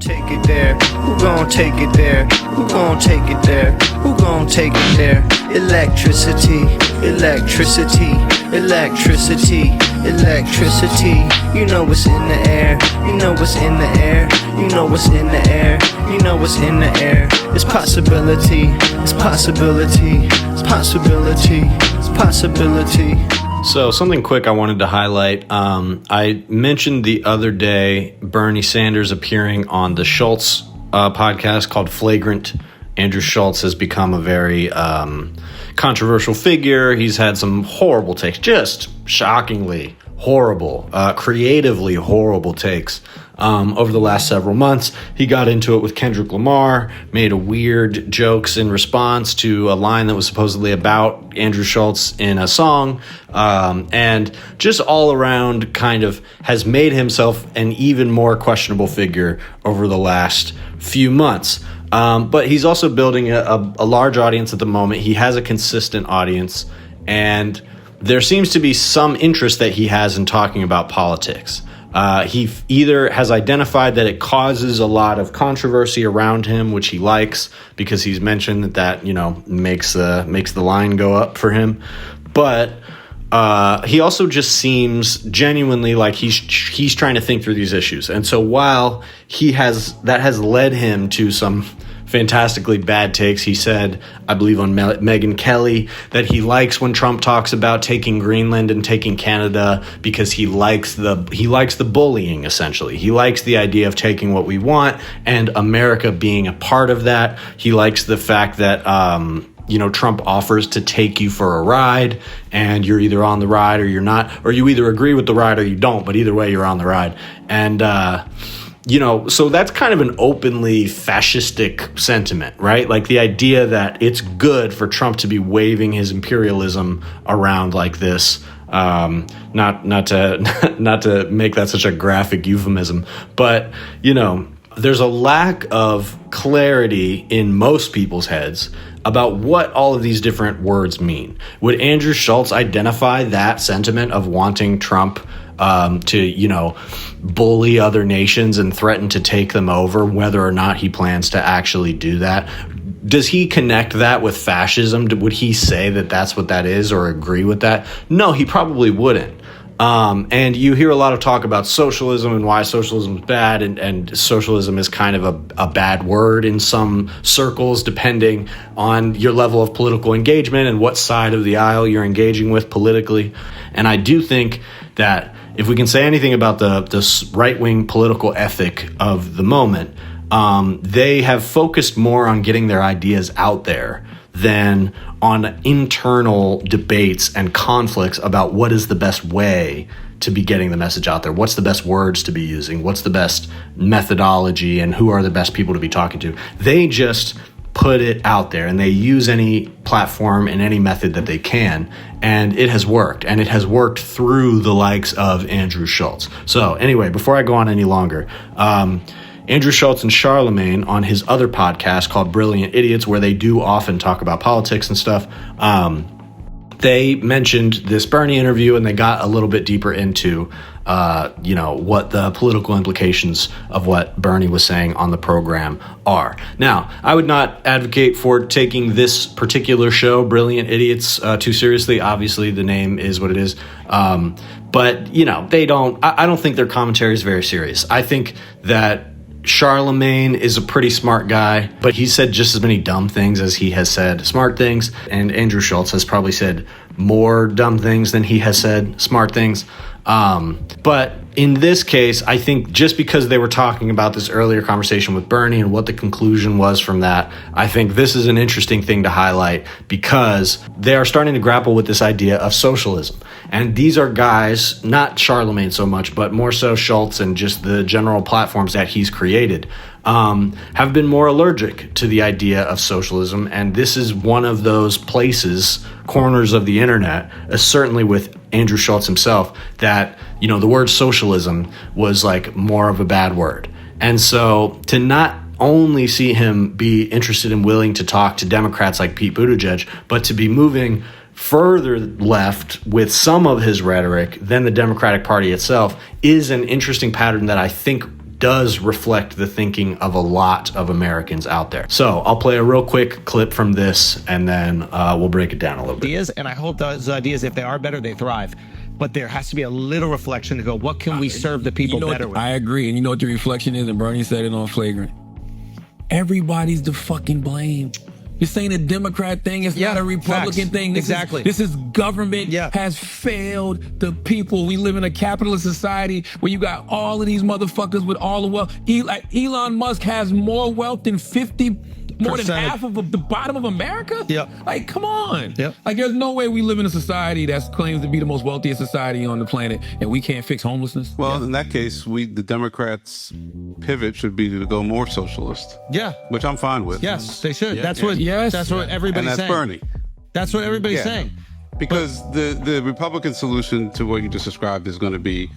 Take it there? Who gon' take it there? Who gon' take it there? Who gon' take it there? Electricity, electricity, electricity, electricity. You know what's in the air. You know what's in the air. You know what's in the air. You know what's in the air. It's possibility. It's possibility. It's possibility. It's possibility. So something quick I wanted to highlight. I mentioned the other day Bernie Sanders appearing on the Schulz podcast called Flagrant. Andrew Schulz has become a very controversial figure. He's had some horrible takes, just shockingly horrible, creatively horrible takes over the last several months. He got into it with Kendrick Lamar, made a weird jokes in response to a line that was supposedly about Andrew Schulz in a song, and just all around kind of has made himself an even more questionable figure over the last few months. But he's also building a large audience at the moment. He has a consistent audience, and there seems to be some interest that he has in talking about politics. He either has identified that it causes a lot of controversy around him, which he likes because he's mentioned that makes the line go up for him. But he also just seems genuinely like he's trying to think through these issues. And so while that has led him to some fantastically bad takes. He said, I believe on Megyn Kelly, that he likes when Trump talks about taking Greenland and taking Canada because he likes the bullying, essentially. He likes the idea of taking what we want and America being a part of that. He likes the fact that Trump offers to take you for a ride, and you're either on the ride or you're not, or you either agree with the ride or you don't, but either way you're on the ride. And so that's kind of an openly fascistic sentiment, right? Like the idea that it's good for Trump to be waving his imperialism around like this. Not to make that such a graphic euphemism, but there's a lack of clarity in most people's heads about what all of these different words mean. Would Andrew Schulz identify that sentiment of wanting Trump to bully other nations and threaten to take them over, whether or not he plans to actually do that? Does he connect that with fascism? Would he say that that's what that is or agree with that? No, he probably wouldn't. And you hear a lot of talk about socialism and why socialism is bad, and socialism is kind of a bad word in some circles, depending on your level of political engagement and what side of the aisle you're engaging with politically. And I do think that if we can say anything about the right-wing political ethic of the moment, they have focused more on getting their ideas out there than on internal debates and conflicts about what is the best way to be getting the message out there. What's the best words to be using? What's the best methodology, and who are the best people to be talking to? They just put it out there, and they use any platform and any method that they can, and it has worked, and it has worked through the likes of Andrew Schulz. So anyway, before I go on any longer, Andrew Schulz and Charlemagne on his other podcast called Brilliant Idiots, where they do often talk about politics and stuff, they mentioned this Bernie interview, and they got a little bit deeper into what the political implications of what Bernie was saying on the program are. Now, I would not advocate for taking this particular show, Brilliant Idiots, too seriously. Obviously, the name is what it is. But, I don't think their commentary is very serious. I think that Charlemagne is a pretty smart guy, but he said just as many dumb things as he has said smart things. And Andrew Schulz has probably said more dumb things than he has said smart things. But in this case, I think just because they were talking about this earlier conversation with Bernie and what the conclusion was from that, I think this is an interesting thing to highlight because they are starting to grapple with this idea of socialism. And these are guys, not Charlemagne so much, but more so Schulz and just the general platforms that he's created, have been more allergic to the idea of socialism. And this is one of those places, corners of the internet, certainly with Andrew Schulz himself, that, the word socialism was like more of a bad word. And so to not only see him be interested and willing to talk to Democrats like Pete Buttigieg, but to be moving further left with some of his rhetoric than the Democratic Party itself is an interesting pattern that I think does reflect the thinking of a lot of Americans out there. So I'll play a real quick clip from this, and then we'll break it down a little bit. And I hope those ideas, if they are better, they thrive. But there has to be a little reflection to go, what can we serve the people better with? I agree. And you know what the reflection is? And Bernie said it on Flagrant. Everybody's the fucking blame. This ain't a Democrat thing. It's not a Republican thing. This is government has failed the people. We live in a capitalist society where you got all of these motherfuckers with all the wealth. Elon Musk has more wealth than more than half of the bottom of America? Like, come on. Like, there's no way we live in a society that claims to be the most wealthiest society on the planet and we can't fix homelessness. Well, in that case, the Democrats' pivot should be to go more socialist. Which I'm fine with. Yes, they should. That's what everybody's saying. And that's Bernie. That's what everybody's saying. Because the Republican solution to what you just described is going to be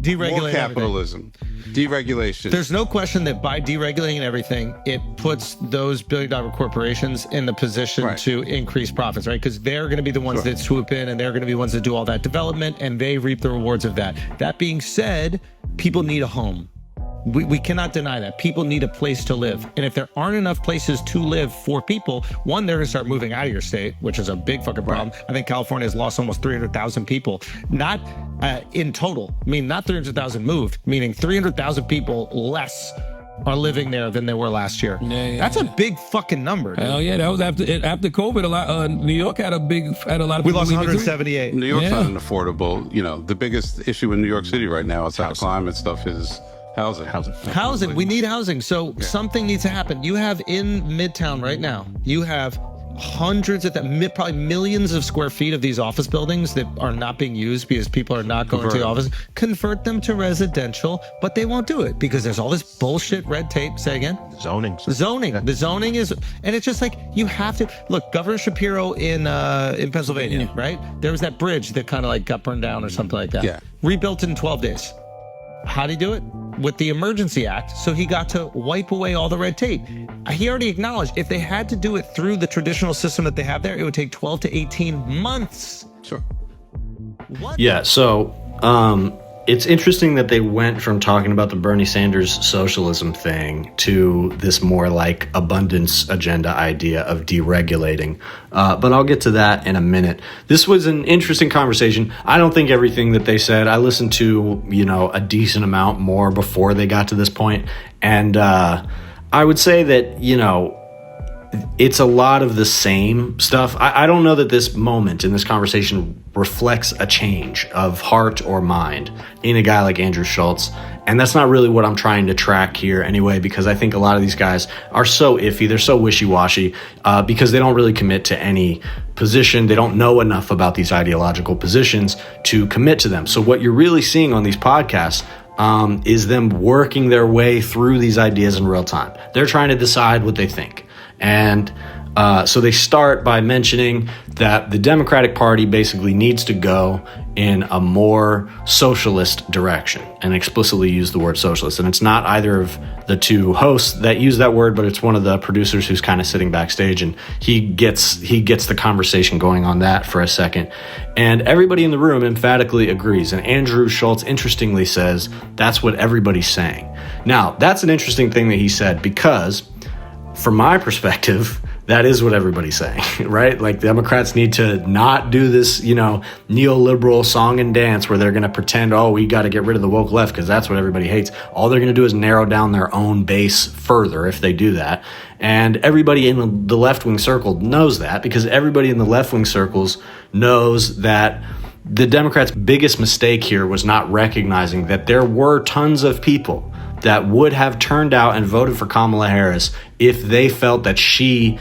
more capitalism, deregulation. There's no question that by deregulating everything, it puts those billion-dollar corporations in the position to increase profits, right? Because they're going to be the ones that swoop in, and they're going to be the ones that do all that development, and they reap the rewards of that. That being said, people need a home. We cannot deny that. People need a place to live. And if there aren't enough places to live for people, one, they're going to start moving out of your state, which is a big fucking problem. I think California has lost almost 300,000 people. Not in total. I mean, not 300,000 moved, meaning 300,000 people less are living there than they were last year. That's a big fucking number. Dude. Hell yeah, that was after COVID. A lot. New York had a lot of. We lost 178. New York's not an affordable. You know, the biggest issue in New York City right now outside of climate stuff is housing. We need housing. So something needs to happen. You have in Midtown right now, you have hundreds of probably millions of square feet of these office buildings that are not being used because people are not going to the office. Convert them to residential, but they won't do it because there's all this bullshit red tape. Say again? Zoning. The zoning is, and it's just like, you have to look. Governor Shapiro in Pennsylvania, right? There was that bridge that kind of like got burned down or something like that. Rebuilt in 12 days. How'd he do it? With the Emergency Act. So he got to wipe away all the red tape. He already acknowledged if they had to do it through the traditional system that they have there, it would take 12 to 18 months. What? Yeah, so it's interesting that they went from talking about the Bernie Sanders socialism thing to this more like abundance agenda idea of deregulating. But I'll get to that in a minute. This was an interesting conversation. I don't think everything that they said. I listened to, a decent amount more before they got to this point. And I would say that, it's a lot of the same stuff. I don't know that this moment in this conversation reflects a change of heart or mind in a guy like Andrew Schulz. And that's not really what I'm trying to track here anyway, because I think a lot of these guys are so iffy. They're so wishy-washy because they don't really commit to any position. They don't know enough about these ideological positions to commit to them. So what you're really seeing on these podcasts is them working their way through these ideas in real time. They're trying to decide what they think. And so they start by mentioning that the Democratic Party basically needs to go in a more socialist direction and explicitly use the word socialist. And it's not either of the two hosts that use that word, but it's one of the producers who's kind of sitting backstage, and he gets the conversation going on that for a second. And everybody in the room emphatically agrees. And Andrew Schulz interestingly says that's what everybody's saying. Now, that's an interesting thing that he said because from my perspective, that is what everybody's saying, right? Like, Democrats need to not do this, neoliberal song and dance where they're going to pretend, we got to get rid of the woke left because that's what everybody hates. All they're going to do is narrow down their own base further if they do that. And everybody in the left-wing circle knows that because everybody in the left-wing circles knows that the Democrats' biggest mistake here was not recognizing that there were tons of people that would have turned out and voted for Kamala Harris if they felt that she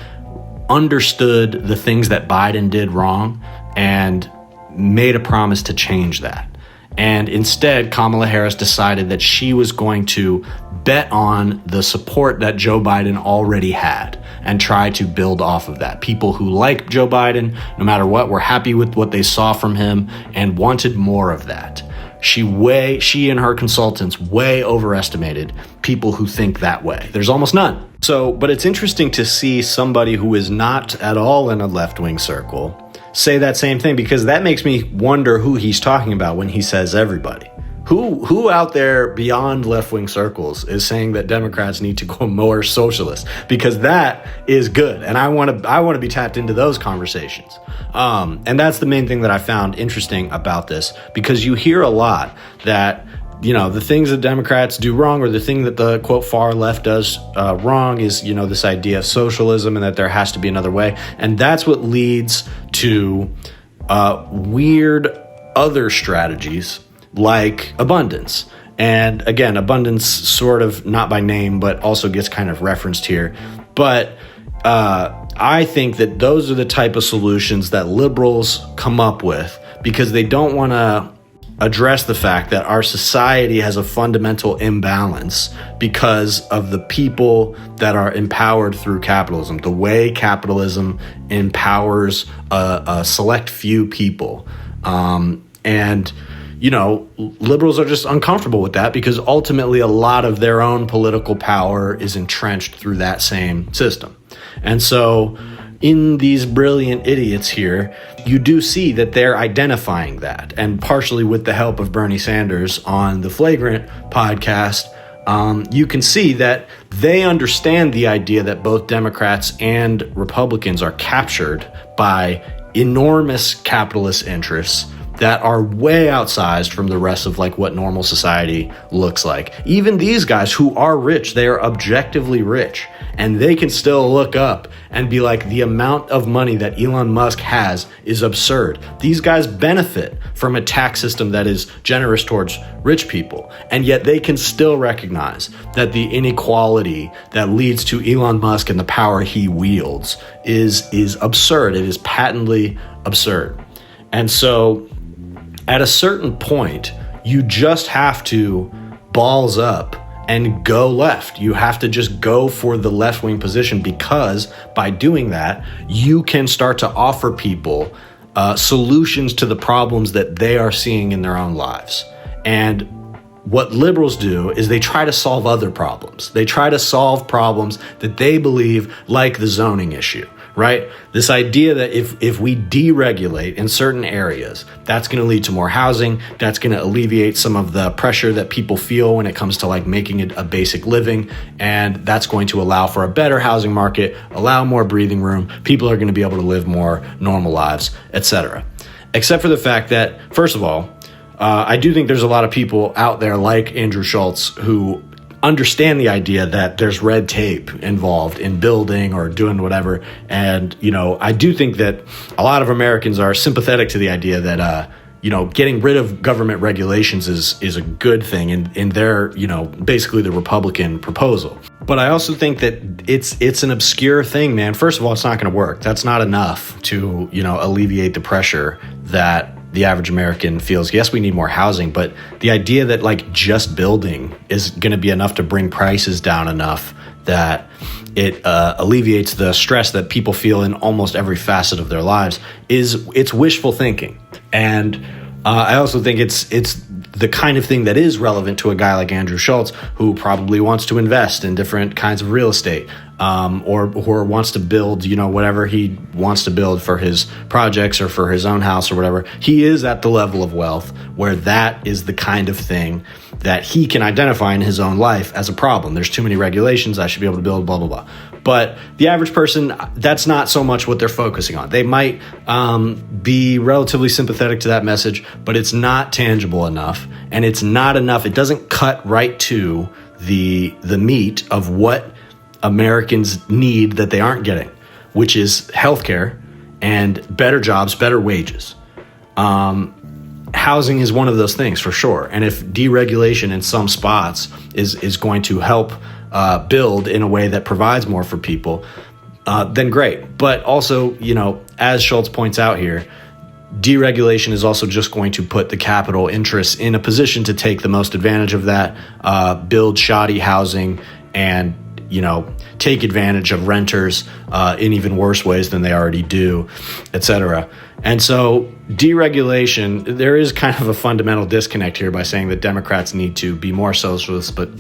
understood the things that Biden did wrong and made a promise to change that. And instead, Kamala Harris decided that she was going to bet on the support that Joe Biden already had and try to build off of that. People who like Joe Biden, no matter what, were happy with what they saw from him and wanted more of that. She and her consultants way overestimated people who think that way. There's almost none. But it's interesting to see somebody who is not at all in a left-wing circle say that same thing, because that makes me wonder who he's talking about when he says everybody, Who out there beyond left-wing circles is saying that Democrats need to go more socialist? Because that is good, and I want to be tapped into those conversations. And that's the main thing that I found interesting about this, because you hear a lot that, you know, the things that Democrats do wrong, or the thing that the quote far left does wrong, is, you know, this idea of socialism and that there has to be another way, and that's what leads to weird other strategies like abundance. And again, abundance sort of not by name, but also gets kind of referenced here. But I think that those are the type of solutions that liberals come up with, because they don't want to address the fact that our society has a fundamental imbalance because of the people that are empowered through capitalism, the way capitalism empowers a select few people. And you know, liberals are just uncomfortable with that, because ultimately a lot of their own political power is entrenched through that same system. And so in these brilliant idiots here, you do see that they're identifying that. And partially with the help of Bernie Sanders on the Flagrant podcast, you can see that they understand the idea that both Democrats and Republicans are captured by enormous capitalist interests that are way outsized from the rest of like what normal society looks like. Even these guys who are rich, they are objectively rich, and they can still look up and be like, the amount of money that Elon Musk has is absurd. These guys benefit from a tax system that is generous towards rich people, and yet they can still recognize that the inequality that leads to Elon Musk and the power he wields is absurd. It is patently absurd. And so at a certain point, you just have to balls up and go left. You have to just go for the left-wing position, because by doing that, you can start to offer people solutions to the problems that they are seeing in their own lives. And what liberals do is they try to solve other problems. They try to solve problems that they believe, like the zoning issue, right? This idea that if we deregulate in certain areas, that's going to lead to more housing. That's going to alleviate some of the pressure that people feel when it comes to like making it a basic living. And that's going to allow for a better housing market, allow more breathing room. People are going to be able to live more normal lives, etc. Except for the fact that, first of all, I do think there's a lot of people out there like Andrew Schulz who understand the idea that there's red tape involved in building or doing whatever. And, you know, I do think that a lot of Americans are sympathetic to the idea that, you know, getting rid of government regulations is a good thing in their, you know, basically the Republican proposal. But I also think that it's an obscure thing, man. First of all, it's not going to work. That's not enough to, you know, alleviate the pressure that the average American feels. Yes, we need more housing, but the idea that like just building is going to be enough to bring prices down enough that it alleviates the stress that people feel in almost every facet of their lives it's wishful thinking. And I also think it's the kind of thing that is relevant to a guy like Andrew Schulz, who probably wants to invest in different kinds of real estate, or wants to build, you know, whatever he wants to build for his projects or for his own house or whatever. He is at the level of wealth where that is the kind of thing that he can identify in his own life as a problem. There's too many regulations. I should be able to build, blah, blah, blah. But the average person, that's not so much what they're focusing on. They might be relatively sympathetic to that message, but it's not tangible enough, and it's not enough. It doesn't cut right to the meat of what Americans need that they aren't getting, which is healthcare and better jobs, better wages. Housing is one of those things for sure. And if deregulation in some spots is going to help build in a way that provides more for people, then great. But also, you know, as Schulz points out here, deregulation is also just going to put the capital interests in a position to take the most advantage of that, build shoddy housing, and, you know, take advantage of renters in even worse ways than they already do, etc. And so deregulation, there is kind of a fundamental disconnect here by saying that Democrats need to be more socialist, but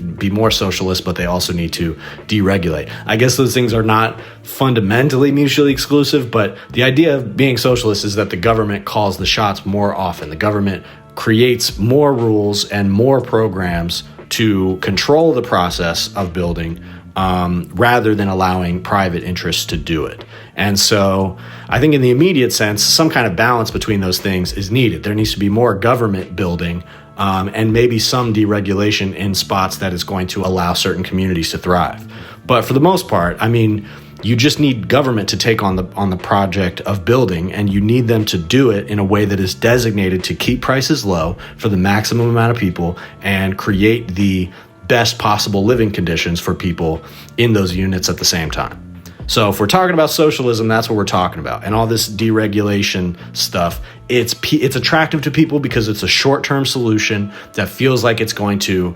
they also need to deregulate. I guess those things are not fundamentally mutually exclusive, but the idea of being socialist is that the government calls the shots more often. The government creates more rules and more programs to control the process of building, rather than allowing private interests to do it. And so I think in the immediate sense, some kind of balance between those things is needed. There needs to be more government building, and maybe some deregulation in spots that is going to allow certain communities to thrive. But for the most part, I mean, you just need government to take on the project of building, and you need them to do it in a way that is designated to keep prices low for the maximum amount of people and create the best possible living conditions for people in those units at the same time. So if we're talking about socialism, that's what we're talking about. And all this deregulation stuff, it's attractive to people because it's a short-term solution that feels like it's going to,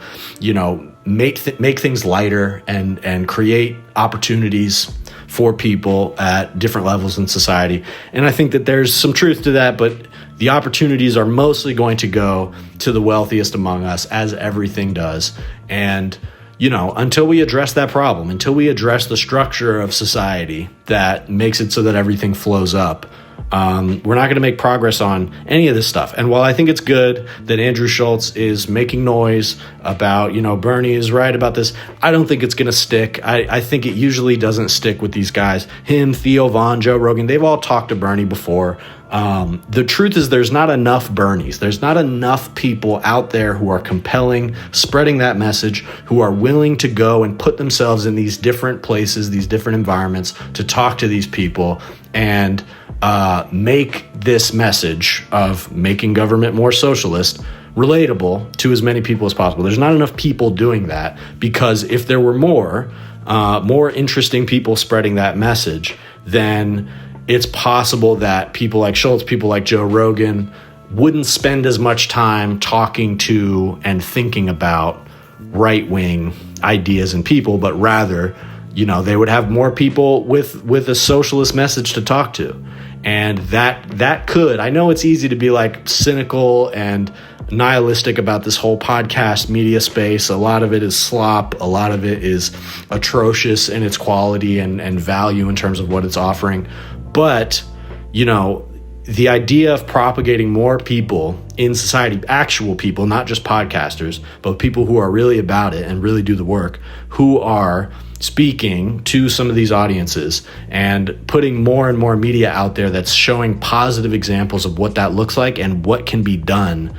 make things lighter and create opportunities for people at different levels in society. And I think that there's some truth to that, but the opportunities are mostly going to go to the wealthiest among us, as everything does. And until we address that problem, until we address the structure of society that makes it so that everything flows up, we're not going to make progress on any of this stuff. And while I think it's good that Andrew Schulz is making noise about, Bernie is right about this, I don't think it's going to stick. I think it usually doesn't stick with these guys. Him, Theo Von, Joe Rogan, they've all talked to Bernie before. The truth is there's not enough Bernies. There's not enough people out there who are compelling, spreading that message, who are willing to go and put themselves in these different places, these different environments to talk to these people and make this message of making government more socialist relatable to as many people as possible. There's not enough people doing that, because if there were more interesting people spreading that message, then it's possible that people like Schulz, people like Joe Rogan, wouldn't spend as much time talking to and thinking about right-wing ideas and people, but rather, they would have more people with a socialist message to talk to. And that could, I know it's easy to be like cynical and nihilistic about this whole podcast media space. A lot of it is slop. A lot of it is atrocious in its quality and value in terms of what it's offering. But, the idea of propagating more people in society, actual people, not just podcasters, but people who are really about it and really do the work, who are speaking to some of these audiences and putting more and more media out there that's showing positive examples of what that looks like and what can be done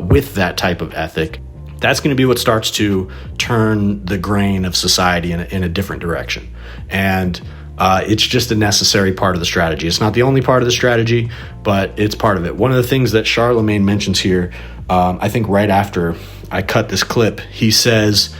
with that type of ethic. That's going to be what starts to turn the grain of society in a different direction. And it's just a necessary part of the strategy. It's not the only part of the strategy, but it's part of it. One of the things that Charlemagne mentions here, I think right after I cut this clip, he says,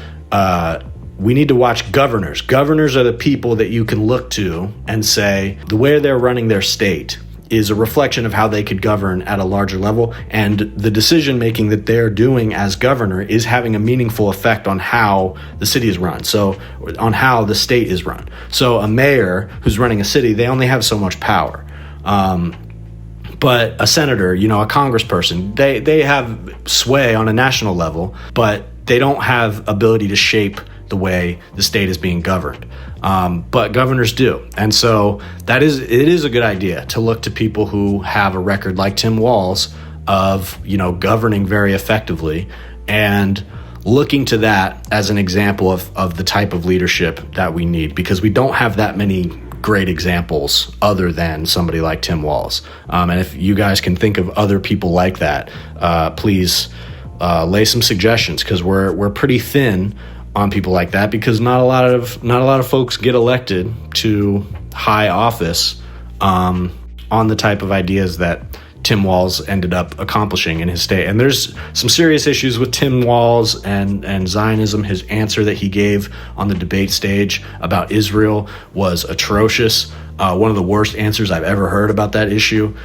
we need to watch governors. Governors are the people that you can look to and say the way they're running their state is a reflection of how they could govern at a larger level, and the decision making that they're doing as governor is having a meaningful effect on how the city is run, so on how the state is run. So a mayor who's running a city, they only have so much power. But a senator, a congressperson, they have sway on a national level, but they don't have ability to shape the way the state is being governed. But governors do. And so it is a good idea to look to people who have a record like Tim Walz of, governing very effectively, and looking to that as an example of the type of leadership that we need, because we don't have that many great examples other than somebody like Tim Walz. And if you guys can think of other people like that, please lay some suggestions, because we're pretty thin on people like that, because not a lot of folks get elected to high office on the type of ideas that Tim Walz ended up accomplishing in his state. And there's some serious issues with Tim Walz and Zionism. His answer that he gave on the debate stage about Israel was atrocious. One of the worst answers I've ever heard about that issue.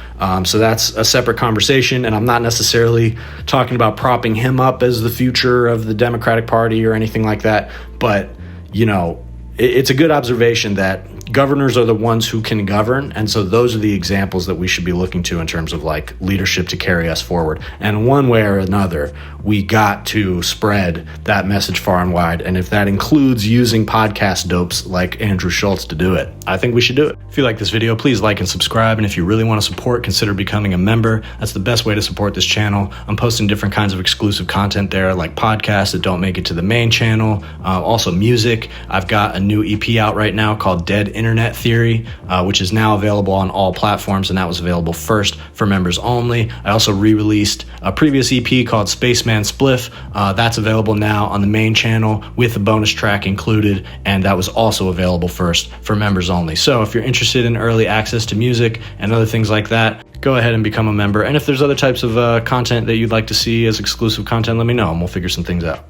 So that's a separate conversation, and I'm not necessarily talking about propping him up as the future of the Democratic Party or anything like that. But, it's a good observation that governors are the ones who can govern, and so those are the examples that we should be looking to in terms of like leadership to carry us forward. And one way or another, we got to spread that message far and wide, and if that includes using podcast dopes like Andrew Schulz to do it, I think we should do it. If you like this video, please like and subscribe, and if you really want to support, consider becoming a member. That's the best way to support this channel. I'm posting different kinds of exclusive content there, like podcasts that don't make it to the main channel, also music. I've got a new EP out right now called Dead Internet Theory, which is now available on all platforms, and that was available first for members only. I also re-released a previous EP called Spaceman Spliff. That's available now on the main channel with a bonus track included, and that was also available first for members only. So if you're interested in early access to music and other things like that, go ahead and become a member. And if there's other types of content that you'd like to see as exclusive content, let me know and we'll figure some things out.